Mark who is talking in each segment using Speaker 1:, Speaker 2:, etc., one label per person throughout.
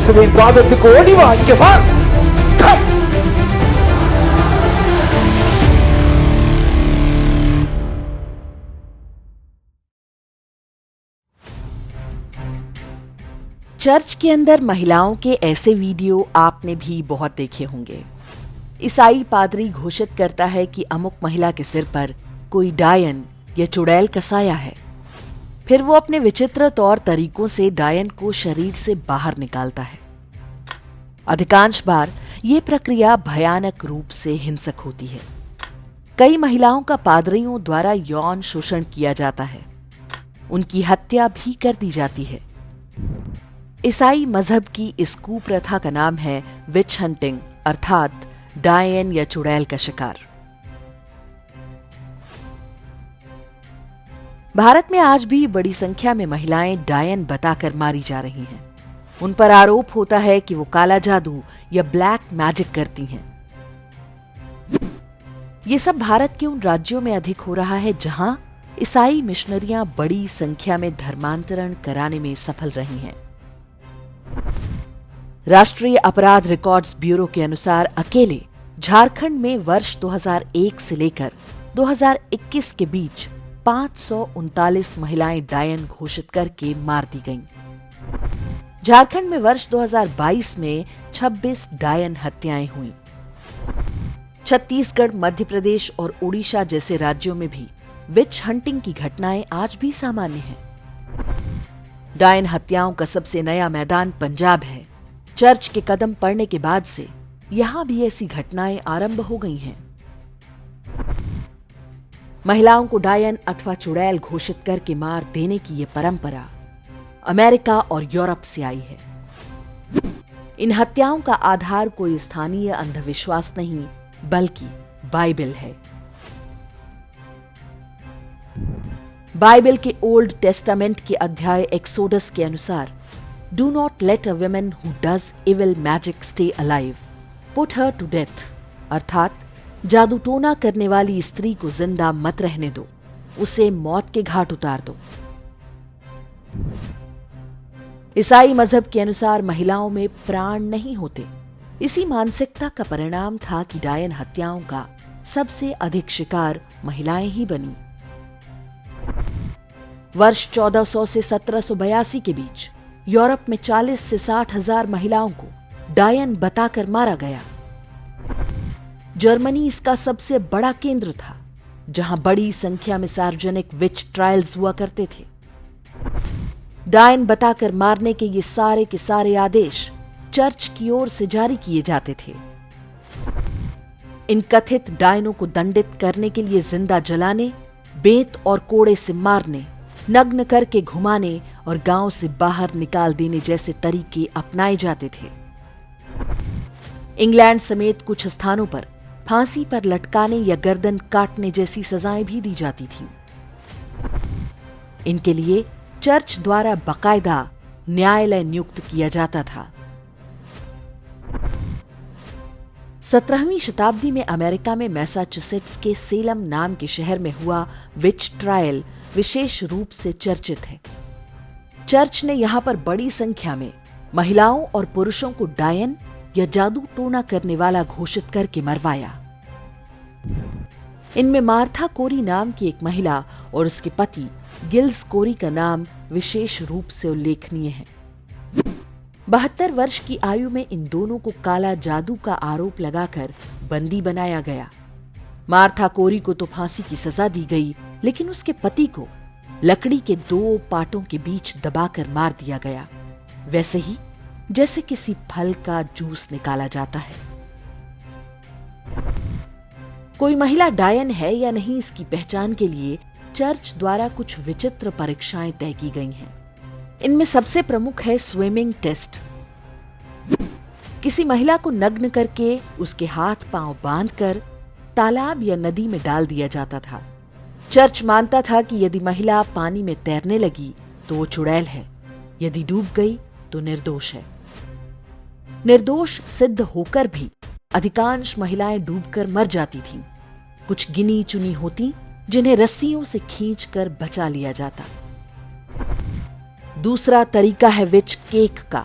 Speaker 1: இயேசுவின் பாதத்துக்கு ஓடி வா, இங்க வா. Come.
Speaker 2: चर्च के अंदर महिलाओं के ऐसे वीडियो आपने भी बहुत देखे होंगे। ईसाई पादरी घोषित करता है कि अमुक महिला के सिर पर कोई डायन या चुड़ैल का साया है। फिर वो अपने विचित्र तौर तरीकों से डायन को शरीर से बाहर निकालता है। अधिकांश बार ये प्रक्रिया भयानक रूप से हिंसक होती है। कई महिलाओं का पादरियों द्वारा यौन शोषण किया जाता है, उनकी हत्या भी कर दी जाती है। ईसाई मजहब की इस कुप्रथा का नाम है विच हंटिंग, अर्थात डायन या चुड़ैल का शिकार। भारत में आज भी बड़ी संख्या में महिलाएं डायन बताकर मारी जा रही हैं। उन पर आरोप होता है कि वो काला जादू या ब्लैक मैजिक करती हैं। ये सब भारत के उन राज्यों में अधिक हो रहा है जहां ईसाई मिशनरियां बड़ी संख्या में धर्मांतरण कराने में सफल रही हैं। राष्ट्रीय अपराध रिकॉर्ड्स ब्यूरो के अनुसार अकेले झारखंड में वर्ष 2001 से लेकर 2021 के बीच 539 महिलाएं डायन घोषित करके मार दी गईं। झारखंड में वर्ष 2022 में 26 डायन हत्याएं हुईं। छत्तीसगढ़, मध्य प्रदेश और ओडिशा जैसे राज्यों में भी विच हंटिंग की घटनाएं आज भी सामान्य हैं। डायन हत्याओं का सबसे नया मैदान पंजाब है। चर्च के कदम पड़ने के बाद से यहां भी ऐसी घटनाएं आरंभ हो गई हैं। महिलाओं को डायन अथवा चुड़ैल घोषित करके मार देने की यह परंपरा अमेरिका और यूरोप से आई है। इन हत्याओं का आधार कोई स्थानीय अंधविश्वास नहीं, बल्कि बाइबल है। बाइबल के ओल्ड टेस्टामेंट के अध्याय एक्सोडस के अनुसार, do not let a woman who does evil magic stay alive, put her to death, अर्थात जादू टोना करने वाली स्त्री को जिंदा मत रहने दो, उसे मौत के घाट उतार दो। ईसाई मजहब के अनुसार महिलाओं में प्राण नहीं होते। इसी मानसिकता का परिणाम था कि डायन हत्याओं का सबसे अधिक शिकार महिलाएं ही बनी। वर्ष 1400 से 1782 के बीच यूरोप में 40 से 60 हजार महिलाओं को डायन बताकर मारा गया। जर्मनी इसका सबसे बड़ा केंद्र था, जहां बड़ी संख्या में सार्वजनिक विच ट्रायल्स हुआ करते थे। डायन बताकर मारने के ये सारे के सारे आदेश चर्च की ओर से जारी किए जाते थे। इन कथित डायनों को दंडित करने के लिए जिंदा जलाने, बेंत और कोड़े से मारने, नग्न करके घुमाने और गांव से बाहर निकाल देने जैसे तरीके अपनाए जाते थे। इंग्लैंड समेत कुछ स्थानों पर फांसी पर लटकाने या गर्दन काटने जैसी सजाएं भी दी जाती थीं। इनके लिए चर्च द्वारा बाकायदा न्यायालय नियुक्त किया जाता था। 17वीं शताब्दी में अमेरिका में मैसाचुसेट्स के सेलम नाम के शहर में हुआ विच ट्रायल विशेष रूप से चर्चित है। चर्च ने यहां पर बड़ी संख्या में महिलाओं और पुरुषों को डायन या जादू टोना करने वाला घोषित करके मरवाया। इनमें मार्था कोरी नाम की एक महिला और उसके पति गिल्स कोरी का नाम विशेष रूप से उल्लेखनीय है। 72 वर्ष की आयु में इन दोनों को काला जादू का आरोप लगाकर बंदी बनाया गया। मार्था कोरी को तो फांसी की सजा दी गई, लेकिन उसके पति को लकड़ी के 2 पाटों के बीच दबाकर मार दिया गया, वैसे ही जैसे किसी फल का जूस निकाला जाता है। कोई महिला डायन है या नहीं, इसकी पहचान के लिए चर्च द्वारा कुछ विचित्र परीक्षाएं तय की गई हैं। इनमें सबसे प्रमुख है स्विमिंग टेस्ट। किसी महिला को नग्न करके उसके हाथ पांव बांधकर तालाब या नदी में डाल दिया जाता था। चर्च मानता था कि यदि महिला पानी में तैरने लगी तो वो चुड़ैल है, यदि डूब गई तो निर्दोष है। निर्दोष सिद्ध होकर भी अधिकांश महिलाएं डूबकर मर जाती थीं। कुछ गिनी चुनी होती जिन्हें रस्सियों से खींचकर बचा लिया जाता। दूसरा तरीका है विच केक का।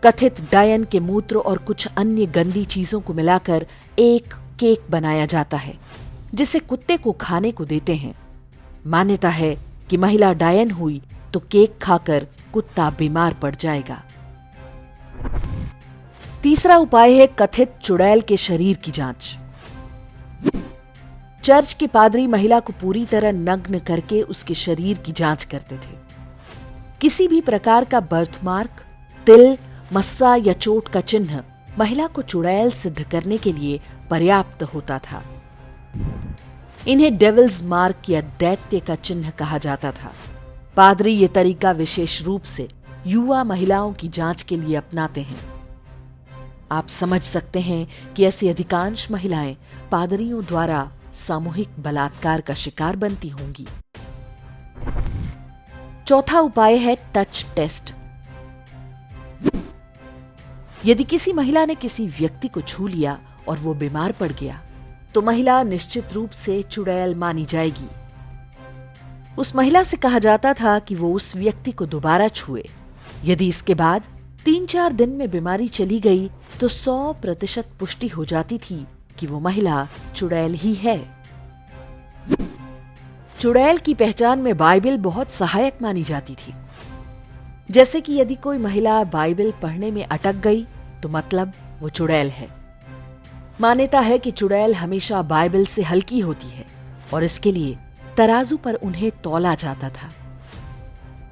Speaker 2: कथित डायन के मूत्र और कुछ अन्य गंदी चीजों को मिलाकर एक केक बनाया जाता है जिसे कुत्ते को खाने को देते हैं। मान्यता है कि महिला डायन हुई तो केक खाकर कुत्ता बीमार पड़ जाएगा। तीसरा उपाय है कथित चुड़ैल के शरीर की जांच। चर्च के पादरी महिला को पूरी तरह नग्न करके उसके शरीर की जांच करते थे। किसी भी प्रकार का बर्थमार्क, तिल, मस्सा या चोट का चिन्ह महिला को चुड़ैल सिद्ध करने के लिए पर्याप्त होता था। इन्हें डेविल्स मार्क या दैत्य का चिन्ह कहा जाता था। पादरी ये तरीका विशेष रूप से युवा महिलाओं की जांच के लिए अपनाते हैं। आप समझ सकते हैं कि ऐसी अधिकांश महिलाएं पादरियों द्वारा सामूहिक बलात्कार का शिकार बनती होंगी। चौथा उपाय है टच टेस्ट। यदि किसी महिला ने किसी व्यक्ति को छू लिया और वो बीमार पड़ गया तो महिला निश्चित रूप से चुड़ैल मानी जाएगी। उस महिला से कहा जाता था कि वो उस व्यक्ति को दोबारा छुए। यदि इसके बाद 3-4 दिन में बीमारी चली गई तो 100% पुष्टि हो जाती थी कि वो महिला चुड़ैल ही है। चुड़ैल की पहचान में बाइबल बहुत सहायक मानी जाती थी। जैसे कि यदि कोई महिला बाइबल पढ़ने में अटक गई तो मतलब वो चुड़ैल है। मान्यता है कि चुड़ैल हमेशा बाइबल से हल्की होती है और इसके लिए तराजू पर उन्हें तौला जाता था।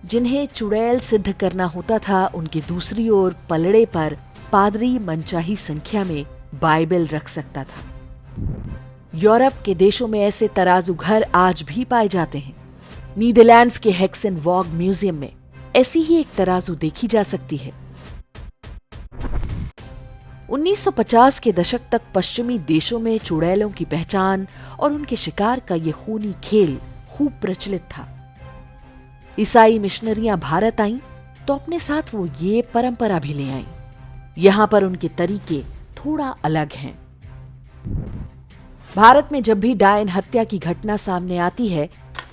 Speaker 2: जिन्हें चुड़ैल सिद्ध करना होता था उनके दूसरी ओर पलड़े पर पादरी मनचाही संख्या में बाइबल रख सकता था। यूरोप के देशों में ऐसे तराजू घर आज भी पाए जाते हैं। नीदरलैंड्स के हेक्सन वॉग म्यूजियम में ऐसी ही एक तराजू देखी जा सकती है। 1950 के दशक तक पश्चिमी देशों में चुड़ैलों की पहचान और उनके शिकार का ये खूनी खेल खूब प्रचलित था। ईसाई मिशनरियां भारत आईं तो अपने साथ वो ये परंपरा भी ले आईं। यहां पर उनके तरीके थोड़ा अलग हैं। भारत में जब भी डायन हत्या की घटना सामने आती है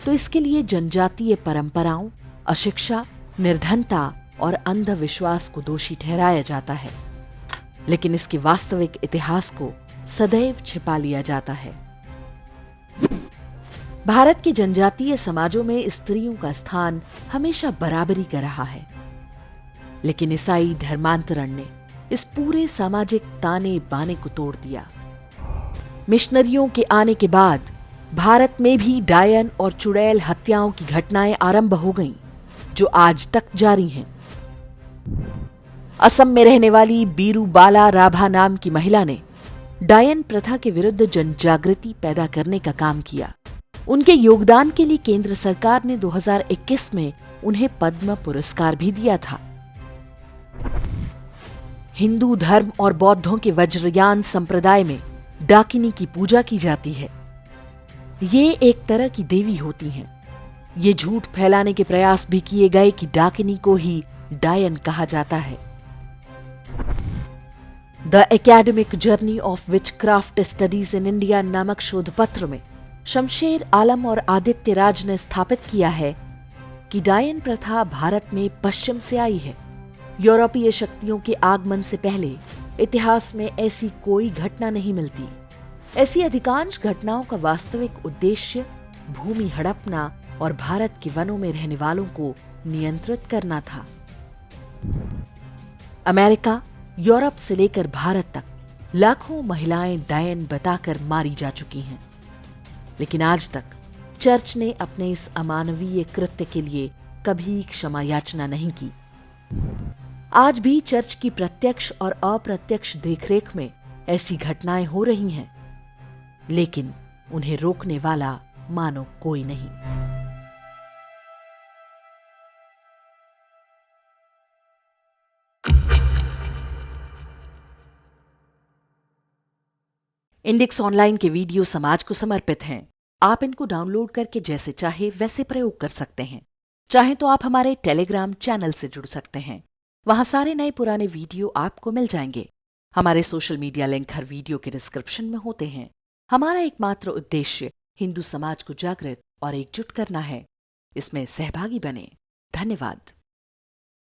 Speaker 2: तो इसके लिए जनजातीय परंपराओं, अशिक्षा, निर्धनता और अंधविश्वास को दोषी ठहराया जाता है, लेकिन इसके वास्तविक इतिहास को सदैव छिपा लिया जाता है। भारत के जनजातीय समाजों में स्त्रियों का स्थान हमेशा बराबरी का रहा है, लेकिन ईसाई धर्मांतरण ने इस पूरे सामाजिक ताने बाने को तोड़ दिया। मिशनरियों के आने के बाद भारत में भी डायन और चुड़ैल हत्याओं की घटनाएं आरंभ हो गईं, जो आज तक जारी हैं। असम में रहने वाली बीरू बाला राभा नाम की महिला ने डायन प्रथा के विरुद्ध जनजागृति पैदा करने का काम किया। उनके योगदान के लिए केंद्र सरकार ने 2021 में उन्हें पद्म पुरस्कार भी दिया था। हिंदू धर्म और बौद्धों के वज्रयान संप्रदाय में डाकिनी की पूजा की जाती है। ये एक तरह की देवी होती हैं। ये झूठ फैलाने के प्रयास भी किए गए कि डाकिनी को ही डायन कहा जाता है। The academic journey of witchcraft studies in India नामक शोध पत्र में शमशेर आलम और आदित्य राज ने स्थापित किया है कि डायन प्रथा भारत में पश्चिम से आई है। यूरोपीय शक्तियों के आगमन से पहले इतिहास में ऐसी कोई घटना नहीं मिलती। ऐसी अधिकांश घटनाओं का वास्तविक उद्देश्य भूमि हड़पना और भारत के वनों में रहने वालों को नियंत्रित करना था। अमेरिका, यूरोप से लेकर भारत तक लाखों महिलाएं डायन बताकर मारी जा चुकी हैं, लेकिन आज तक चर्च ने अपने इस अमानवीय कृत्य के लिए कभी क्षमा याचना नहीं की। आज भी चर्च की प्रत्यक्ष और अप्रत्यक्ष देखरेख में ऐसी घटनाएं हो रही हैं, लेकिन उन्हें रोकने वाला मानो कोई नहीं। इंडेक्स ऑनलाइन के वीडियो समाज को समर्पित हैं। आप इनको डाउनलोड करके जैसे चाहे वैसे प्रयोग कर सकते हैं। चाहे तो आप हमारे टेलीग्राम चैनल से जुड़ सकते हैं। वहां सारे नए पुराने वीडियो आपको मिल जाएंगे। हमारे सोशल मीडिया लिंक हर वीडियो के डिस्क्रिप्शन में होते हैं। हमारा एकमात्र उद्देश्य हिंदू समाज को जागृत और एकजुट करना है। इसमें सहभागी बने। धन्यवाद।